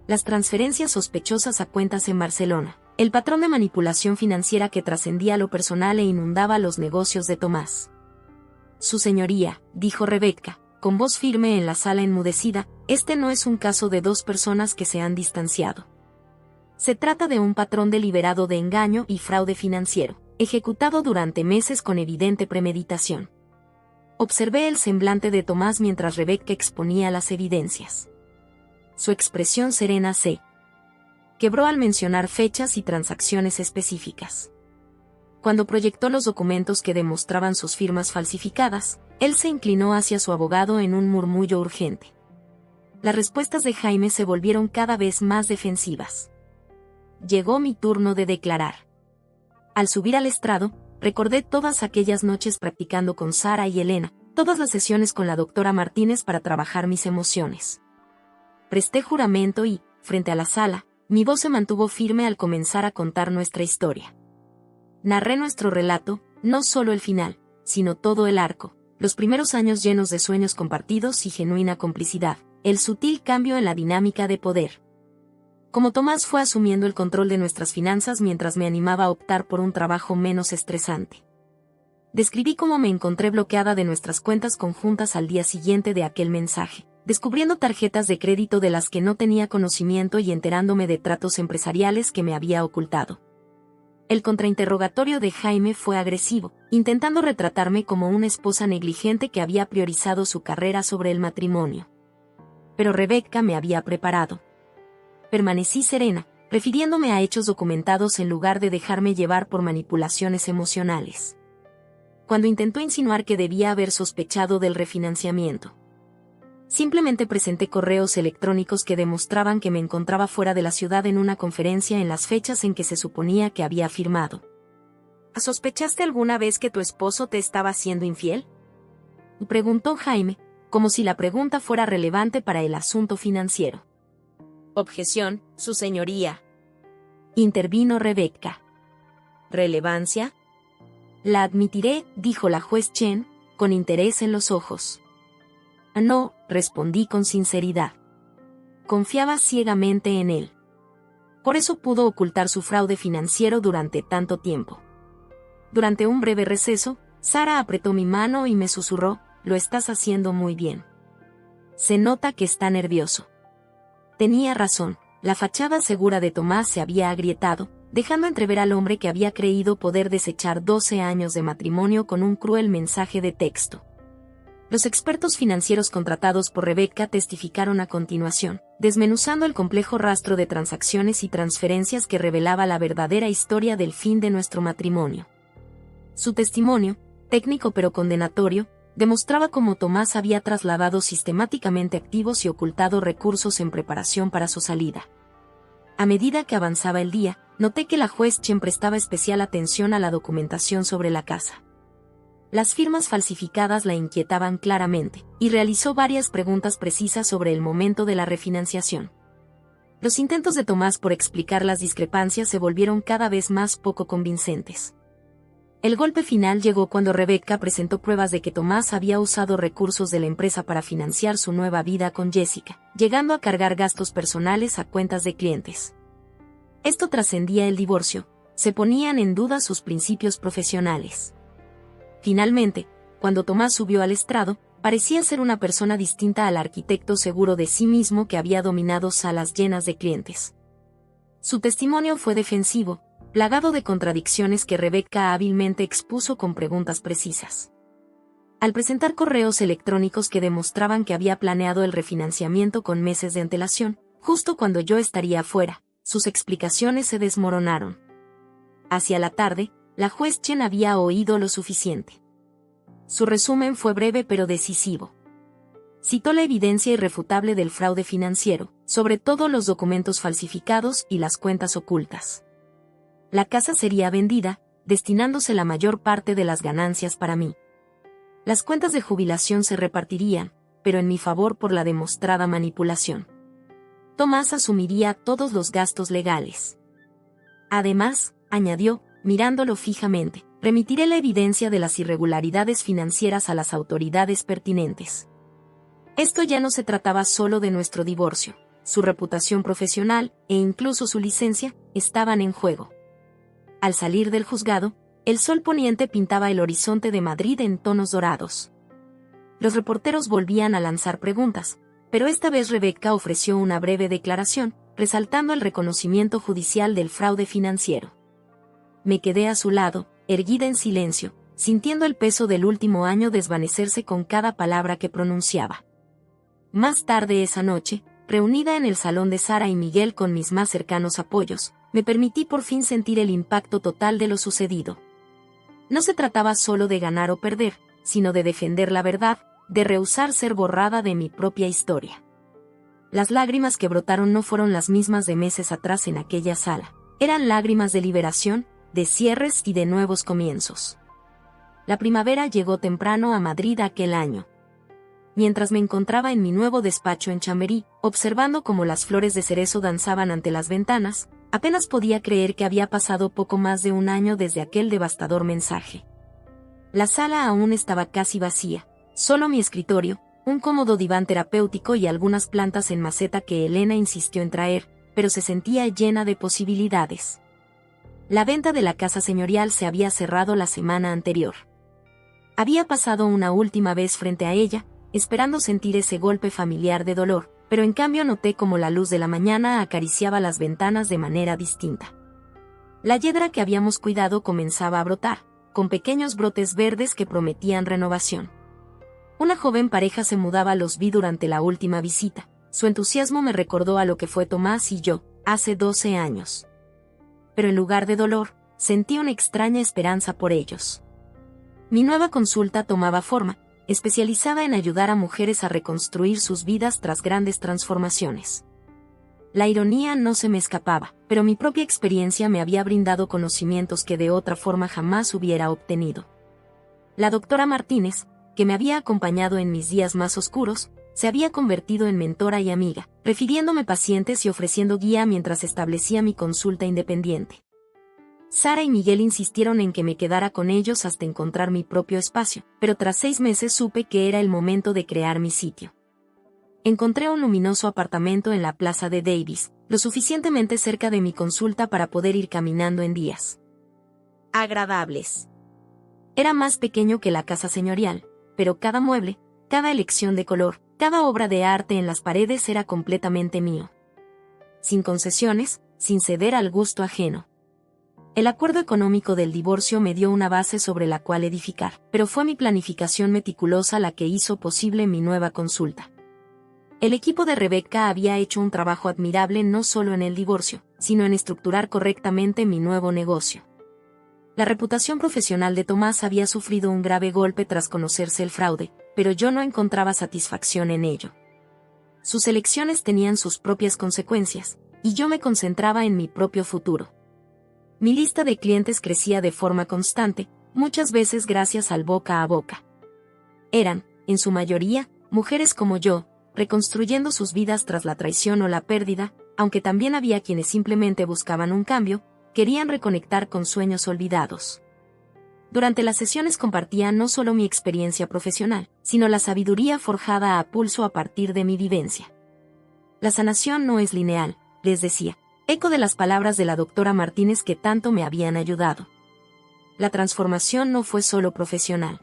las transferencias sospechosas a cuentas en Barcelona, el patrón de manipulación financiera que trascendía lo personal e inundaba los negocios de Tomás. Su señoría, dijo Rebecca, con voz firme en la sala enmudecida, este no es un caso de dos personas que se han distanciado. Se trata de un patrón deliberado de engaño y fraude financiero, ejecutado durante meses con evidente premeditación. Observé el semblante de Tomás mientras Rebecca exponía las evidencias. Su expresión serena se quebró al mencionar fechas y transacciones específicas. Cuando proyectó los documentos que demostraban sus firmas falsificadas, él se inclinó hacia su abogado en un murmullo urgente. Las respuestas de Jaime se volvieron cada vez más defensivas. Llegó mi turno de declarar. Al subir al estrado, recordé todas aquellas noches practicando con Sara y Elena, todas las sesiones con la doctora Martínez para trabajar mis emociones. Presté juramento y, frente a la sala, mi voz se mantuvo firme al comenzar a contar nuestra historia. Narré nuestro relato, no solo el final, sino todo el arco, los primeros años llenos de sueños compartidos y genuina complicidad, el sutil cambio en la dinámica de poder. Como Tomás fue asumiendo el control de nuestras finanzas mientras me animaba a optar por un trabajo menos estresante. Describí cómo me encontré bloqueada de nuestras cuentas conjuntas al día siguiente de aquel mensaje, descubriendo tarjetas de crédito de las que no tenía conocimiento y enterándome de tratos empresariales que me había ocultado. El contrainterrogatorio de Jaime fue agresivo, intentando retratarme como una esposa negligente que había priorizado su carrera sobre el matrimonio. Pero Rebecca me había preparado. Permanecí serena, refiriéndome a hechos documentados en lugar de dejarme llevar por manipulaciones emocionales. Cuando intentó insinuar que debía haber sospechado del refinanciamiento, simplemente presenté correos electrónicos que demostraban que me encontraba fuera de la ciudad en una conferencia en las fechas en que se suponía que había firmado. ¿Sospechaste alguna vez que tu esposo te estaba siendo infiel?, preguntó Jaime, como si la pregunta fuera relevante para el asunto financiero. Objeción, su señoría. Intervino Rebecca. ¿Relevancia? La admitiré, dijo la juez Chen, con interés en los ojos. No, respondí con sinceridad. Confiaba ciegamente en él. Por eso pudo ocultar su fraude financiero durante tanto tiempo. Durante un breve receso, Sara apretó mi mano y me susurró, «Lo estás haciendo muy bien. Se nota que está nervioso». Tenía razón, la fachada segura de Tomás se había agrietado, dejando entrever al hombre que había creído poder desechar 12 años de matrimonio con un cruel mensaje de texto. Los expertos financieros contratados por Rebecca testificaron a continuación, desmenuzando el complejo rastro de transacciones y transferencias que revelaba la verdadera historia del fin de nuestro matrimonio. Su testimonio, técnico pero condenatorio, demostraba cómo Tomás había trasladado sistemáticamente activos y ocultado recursos en preparación para su salida. A medida que avanzaba el día, noté que la juez Chen prestaba especial atención a la documentación sobre la casa. Las firmas falsificadas la inquietaban claramente, y realizó varias preguntas precisas sobre el momento de la refinanciación. Los intentos de Tomás por explicar las discrepancias se volvieron cada vez más poco convincentes. El golpe final llegó cuando Rebecca presentó pruebas de que Tomás había usado recursos de la empresa para financiar su nueva vida con Jessica, llegando a cargar gastos personales a cuentas de clientes. Esto trascendía el divorcio, se ponían en duda sus principios profesionales. Finalmente, cuando Tomás subió al estrado, parecía ser una persona distinta al arquitecto seguro de sí mismo que había dominado salas llenas de clientes. Su testimonio fue defensivo, plagado de contradicciones que Rebecca hábilmente expuso con preguntas precisas. Al presentar correos electrónicos que demostraban que había planeado el refinanciamiento con meses de antelación, justo cuando yo estaría afuera, sus explicaciones se desmoronaron. Hacia la tarde, la juez Chen había oído lo suficiente. Su resumen fue breve pero decisivo. Citó la evidencia irrefutable del fraude financiero, sobre todo los documentos falsificados y las cuentas ocultas. La casa sería vendida, destinándose la mayor parte de las ganancias para mí. Las cuentas de jubilación se repartirían, pero en mi favor por la demostrada manipulación. Tomás asumiría todos los gastos legales. Además, añadió, mirándolo fijamente, remitiré la evidencia de las irregularidades financieras a las autoridades pertinentes. Esto ya no se trataba solo de nuestro divorcio, su reputación profesional, e incluso su licencia, estaban en juego. Al salir del juzgado, el sol poniente pintaba el horizonte de Madrid en tonos dorados. Los reporteros volvían a lanzar preguntas, pero esta vez Rebecca ofreció una breve declaración, resaltando el reconocimiento judicial del fraude financiero. Me quedé a su lado, erguida en silencio, sintiendo el peso del último año desvanecerse con cada palabra que pronunciaba. Más tarde esa noche, reunida en el salón de Sara y Miguel con mis más cercanos apoyos, me permití por fin sentir el impacto total de lo sucedido. No se trataba solo de ganar o perder, sino de defender la verdad, de rehusar ser borrada de mi propia historia. Las lágrimas que brotaron no fueron las mismas de meses atrás en aquella sala. Eran lágrimas de liberación, de cierres y de nuevos comienzos. La primavera llegó temprano a Madrid aquel año. Mientras me encontraba en mi nuevo despacho en Chamberí, observando cómo las flores de cerezo danzaban ante las ventanas, apenas podía creer que había pasado poco más de un año desde aquel devastador mensaje. La sala aún estaba casi vacía, solo mi escritorio, un cómodo diván terapéutico y algunas plantas en maceta que Elena insistió en traer, pero se sentía llena de posibilidades. La venta de la casa señorial se había cerrado la semana anterior. Había pasado una última vez frente a ella, esperando sentir ese golpe familiar de dolor, pero en cambio noté como la luz de la mañana acariciaba las ventanas de manera distinta. La yedra que habíamos cuidado comenzaba a brotar, con pequeños brotes verdes que prometían renovación. Una joven pareja se mudaba, los vi durante la última visita. Su entusiasmo me recordó a lo que fue Tomás y yo, hace 12 años. Pero en lugar de dolor, sentí una extraña esperanza por ellos. Mi nueva consulta tomaba forma, especializada en ayudar a mujeres a reconstruir sus vidas tras grandes transformaciones. La ironía no se me escapaba, pero mi propia experiencia me había brindado conocimientos que de otra forma jamás hubiera obtenido. La doctora Martínez, que me había acompañado en mis días más oscuros, se había convertido en mentora y amiga, refiriéndome pacientes y ofreciendo guía mientras establecía mi consulta independiente. Sara y Miguel insistieron en que me quedara con ellos hasta encontrar mi propio espacio, pero tras 6 meses supe que era el momento de crear mi sitio. Encontré un luminoso apartamento en la Plaza de Davis, lo suficientemente cerca de mi consulta para poder ir caminando en días agradables. Era más pequeño que la casa señorial, pero cada mueble, cada elección de color, cada obra de arte en las paredes era completamente mío. Sin concesiones, sin ceder al gusto ajeno. El acuerdo económico del divorcio me dio una base sobre la cual edificar, pero fue mi planificación meticulosa la que hizo posible mi nueva consulta. El equipo de Rebecca había hecho un trabajo admirable no solo en el divorcio, sino en estructurar correctamente mi nuevo negocio. La reputación profesional de Tomás había sufrido un grave golpe tras conocerse el fraude, pero yo no encontraba satisfacción en ello. Sus elecciones tenían sus propias consecuencias, y yo me concentraba en mi propio futuro. Mi lista de clientes crecía de forma constante, muchas veces gracias al boca a boca. Eran, en su mayoría, mujeres como yo, reconstruyendo sus vidas tras la traición o la pérdida, aunque también había quienes simplemente buscaban un cambio, querían reconectar con sueños olvidados. Durante las sesiones compartía no solo mi experiencia profesional, sino la sabiduría forjada a pulso a partir de mi vivencia. La sanación no es lineal, les decía, eco de las palabras de la doctora Martínez que tanto me habían ayudado. La transformación no fue solo profesional.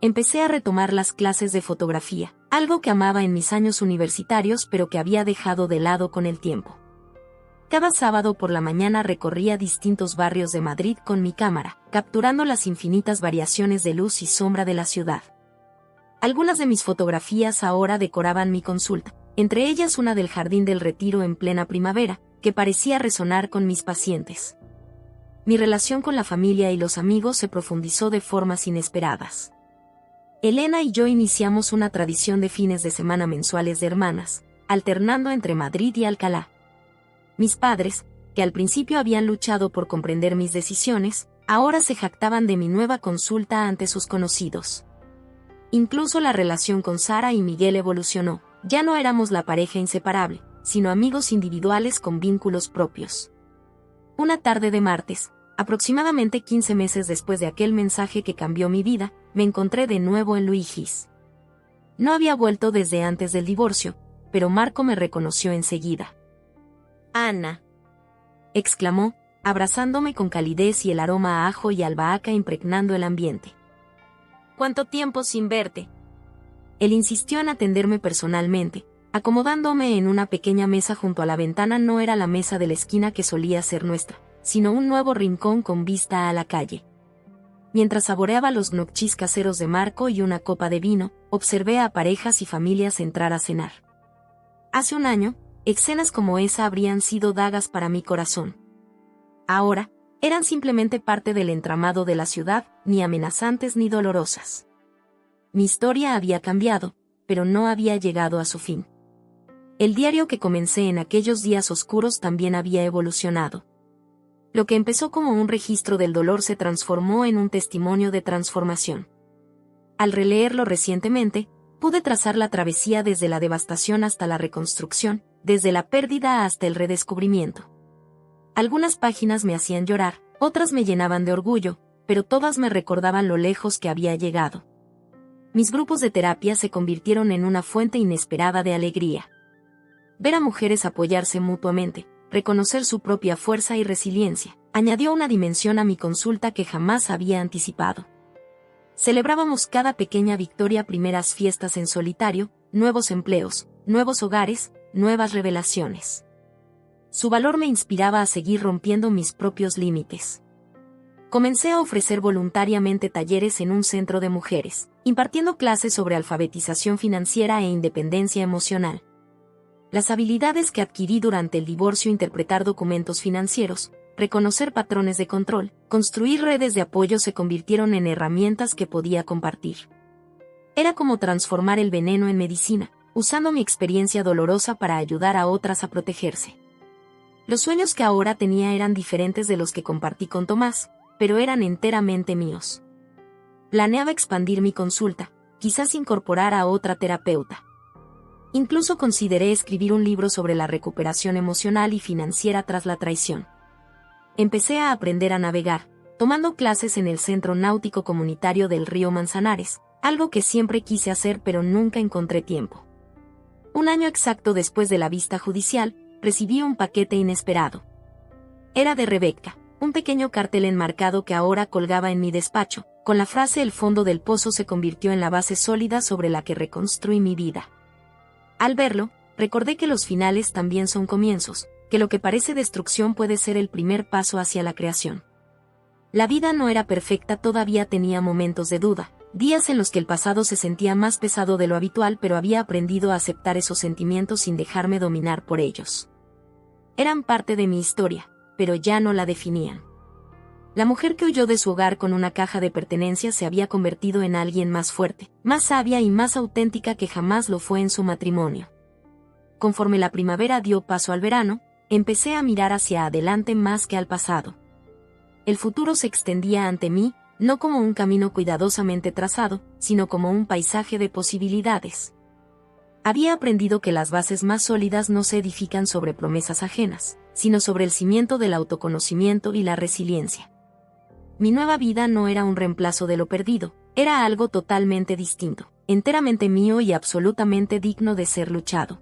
Empecé a retomar las clases de fotografía, algo que amaba en mis años universitarios pero que había dejado de lado con el tiempo. Cada sábado por la mañana recorría distintos barrios de Madrid con mi cámara, capturando las infinitas variaciones de luz y sombra de la ciudad. Algunas de mis fotografías ahora decoraban mi consulta, entre ellas una del Jardín del Retiro en plena primavera, que parecía resonar con mis pacientes. Mi relación con la familia y los amigos se profundizó de formas inesperadas. Elena y yo iniciamos una tradición de fines de semana mensuales de hermanas, alternando entre Madrid y Alcalá. Mis padres, que al principio habían luchado por comprender mis decisiones, ahora se jactaban de mi nueva consulta ante sus conocidos. Incluso la relación con Sara y Miguel evolucionó, ya no éramos la pareja inseparable, sino amigos individuales con vínculos propios. Una tarde de martes, aproximadamente 15 meses después de aquel mensaje que cambió mi vida, me encontré de nuevo en Luigis. No había vuelto desde antes del divorcio, pero Marco me reconoció enseguida. Ana, exclamó, abrazándome con calidez y el aroma a ajo y albahaca impregnando el ambiente. ¿Cuánto tiempo sin verte? Él insistió en atenderme personalmente, acomodándome en una pequeña mesa junto a la ventana. No era la mesa de la esquina que solía ser nuestra, sino un nuevo rincón con vista a la calle. Mientras saboreaba los gnocchis caseros de Marco y una copa de vino, observé a parejas y familias entrar a cenar. Hace un año, escenas como esa habrían sido dagas para mi corazón. Ahora, eran simplemente parte del entramado de la ciudad, ni amenazantes ni dolorosas. Mi historia había cambiado, pero no había llegado a su fin. El diario que comencé en aquellos días oscuros también había evolucionado. Lo que empezó como un registro del dolor se transformó en un testimonio de transformación. Al releerlo recientemente, pude trazar la travesía desde la devastación hasta la reconstrucción, desde la pérdida hasta el redescubrimiento. Algunas páginas me hacían llorar, otras me llenaban de orgullo, pero todas me recordaban lo lejos que había llegado. Mis grupos de terapia se convirtieron en una fuente inesperada de alegría. Ver a mujeres apoyarse mutuamente, reconocer su propia fuerza y resiliencia, añadió una dimensión a mi consulta que jamás había anticipado. Celebrábamos cada pequeña victoria: primeras fiestas en solitario, nuevos empleos, nuevos hogares, nuevas revelaciones. Su valor me inspiraba a seguir rompiendo mis propios límites. Comencé a ofrecer voluntariamente talleres en un centro de mujeres, impartiendo clases sobre alfabetización financiera e independencia emocional. Las habilidades que adquirí durante el divorcio: interpretar documentos financieros, reconocer patrones de control, construir redes de apoyo, se convirtieron en herramientas que podía compartir. Era como transformar el veneno en medicina, usando mi experiencia dolorosa para ayudar a otras a protegerse. Los sueños que ahora tenía eran diferentes de los que compartí con Tomás, pero eran enteramente míos. Planeaba expandir mi consulta, quizás incorporar a otra terapeuta. Incluso consideré escribir un libro sobre la recuperación emocional y financiera tras la traición. Empecé a aprender a navegar, tomando clases en el Centro Náutico Comunitario del Río Manzanares, algo que siempre quise hacer pero nunca encontré tiempo. Un año exacto después de la vista judicial, recibí un paquete inesperado. Era de Rebeca, un pequeño cartel enmarcado que ahora colgaba en mi despacho, con la frase: el fondo del pozo se convirtió en la base sólida sobre la que reconstruí mi vida. Al verlo, recordé que los finales también son comienzos, que lo que parece destrucción puede ser el primer paso hacia la creación. La vida no era perfecta, todavía tenía momentos de duda, días en los que el pasado se sentía más pesado de lo habitual, pero había aprendido a aceptar esos sentimientos sin dejarme dominar por ellos. Eran parte de mi historia, pero ya no la definían. La mujer que huyó de su hogar con una caja de pertenencias se había convertido en alguien más fuerte, más sabia y más auténtica que jamás lo fue en su matrimonio. Conforme la primavera dio paso al verano, empecé a mirar hacia adelante más que al pasado. El futuro se extendía ante mí, no como un camino cuidadosamente trazado, sino como un paisaje de posibilidades. Había aprendido que las bases más sólidas no se edifican sobre promesas ajenas, sino sobre el cimiento del autoconocimiento y la resiliencia. Mi nueva vida no era un reemplazo de lo perdido, era algo totalmente distinto, enteramente mío y absolutamente digno de ser luchado.